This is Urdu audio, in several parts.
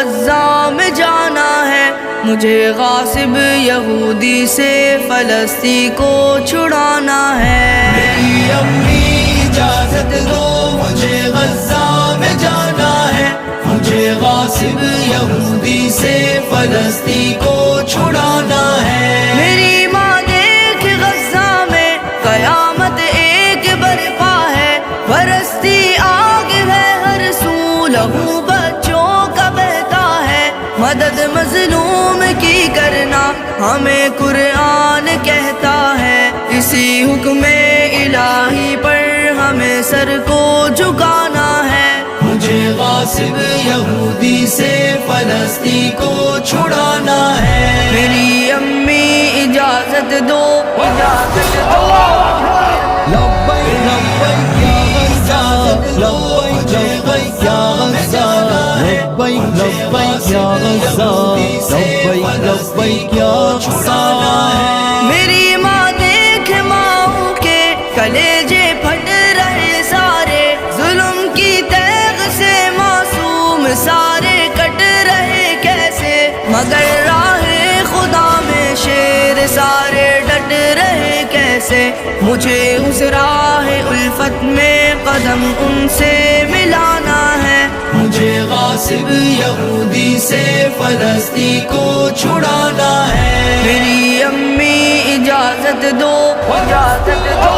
غزہ میں جانا ہے، مجھے غاصب یہودی سے فلسطین کو چھڑانا ہے۔ میری امی اجازت دو، مجھے غزہ میں جانا ہے، مجھے غاصب یہودی سے فلسطین کو چھڑانا ہے۔ میری ماں دیکھ غزہ میں قیامت ایک برپا ہے، برستی آگ ہے ہر سو، لہو بچوں کا بہتا ہے، مدد مظلوم کی کرنا ہمیں قرآن کہتا ہے، اسی حکم الہی پر ہمیں سر کو جھکانا ہے۔ مجھے غاصب یہودی سے فلسطین کو چھڑانا ہے۔ میری امی اجازت دو، اجازت دو۔ لبیک لبیک یا غزہ، لبیک لبیک یا غزہ، لبیک لبیک یا غزہ، لبیک لبیک یا غزہ۔ میری ماں دیکھ ماؤں کے کلیجے پھٹ رہے سارے، ظلم کی تیغ سے معصوم سارے کٹ رہے کیسے، مگر راہ خدا میں شیر سارے ڈٹ رہے کیسے، مجھے اس راہ الفت میں قدم ان سے ملانا ہے۔ مجھے غاصب یہودی سے فلسطین کو چھڑانا ہے۔ میری امی اجازت دو، اجازت دو۔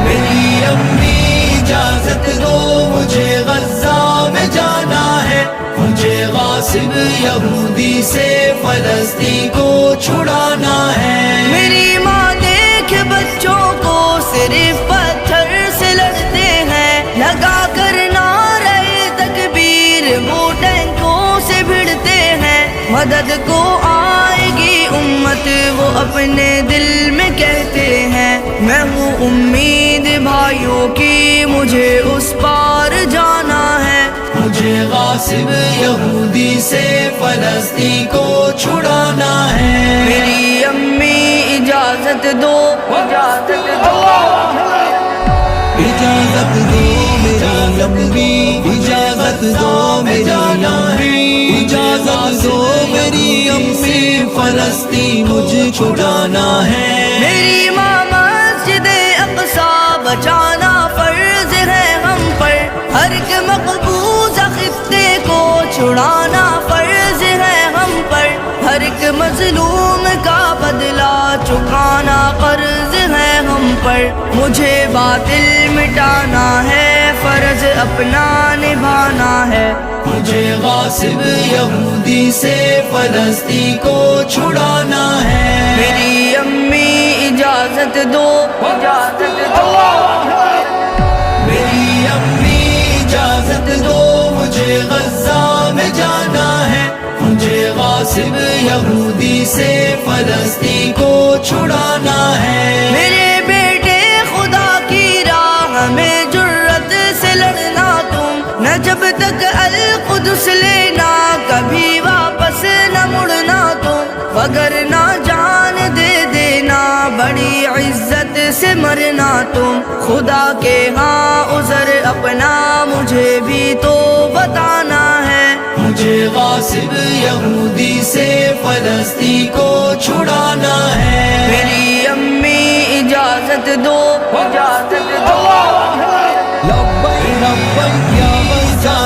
میری امی اجازت دو، مجھے غزہ میں جانا ہے، مجھے غاصب یہودی سے فلسطین کو چھڑانا ہے۔ میری ماں دیکھ بچوں کو صرف پتھر سے لڑتے ہیں، لگا کر نعرہ تکبیر وہ ٹینکوں سے بھڑتے ہیں، مدد کو آئے گی امت وہ اپنے دل میں کہتے ہیں، میں ہوں امید بھائیوں کی مجھے اس پار جانا ہے۔ مجھے غاصب یہودی سے فلسطین کو چھڑانا ہے۔ میری امی اجازت دو، اجازت دو۔ اجازت دو میری امی، اجازت دو میری امی، اجازت دو میری امی، فلسطین مجھ کو جانا ہے۔ میری ماں مسجد اقصی بچانا فرض ہے ہم پر، ہر ایک مقبوضہ خطے کو چھڑانا فرض ہے ہم پر، ہر ایک مظلوم کا بدلہ چکانا قرض ہے ہم پر، مجھے باطل مٹانا ہے، فرض اپنا نبھانا ہے۔ مجھے غاصب یہودی سے فلسطین کو چھڑانا ہے۔ میری امی اجازت دو، اجازت دو۔ میری امی اجازت دو، مجھے غزہ میں جانا ہے، مجھے غاصب یہودی سے فلسطین کو چھڑانا ہے۔ میرے بیٹے خدا کی راہ میں جرت سے لڑنا تم، نہ جب تک القدس لینا کبھی واپس نہ مڑنا تم، وگرنہ جان دے دینا بڑی عزت سے مرنا تم، خدا کے ہاں عذر اپنا مجھے بھی تو بتانا ہے۔ مجھے غاصب یہودی سے فلسطین کو چھڑانا ہے۔ میری امی اجازت دو، اجازت دو۔ لبیک لبیک یا غزہ،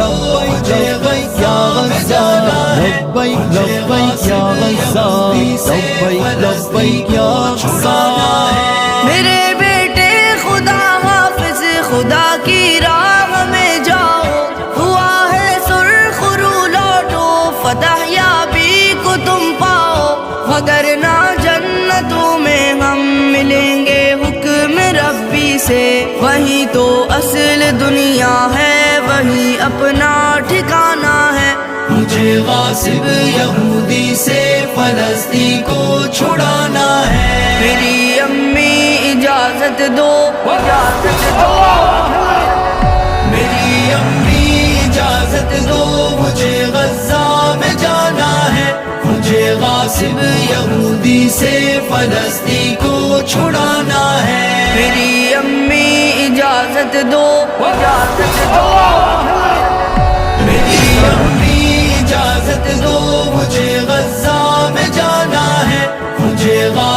لبیک لبیک یا غزہ، لبیک لبیک یا غزہ، لبیک لبیک یا غزہ۔ میرے بیٹے خدا حافظ خدا کی راہ میں جاؤ، ہوا ہے سرخ رو لوٹو فتح یابی کو تم پاؤ، وگرنہ جنتوں میں ہم ملیں گے حکم ربی سے، وہی تو اصل دنیا ہے وہی اپنا ٹھکانہ ہے۔ مجھے غاصب یہودی سے فلسطین کو چھڑانا ہے۔ میری امی اجازت دو، اجازت دو۔ میری امی اجازت دو، مجھے غزہ میں جانا ہے، مجھے غاصب یہودی سے فلسطین کو چھڑانا ہے۔ میری امی اجازت دو، اجازت دو۔ میری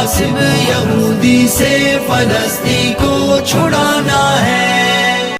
غاصب یہودی سے فلسطین کو چھڑانا ہے.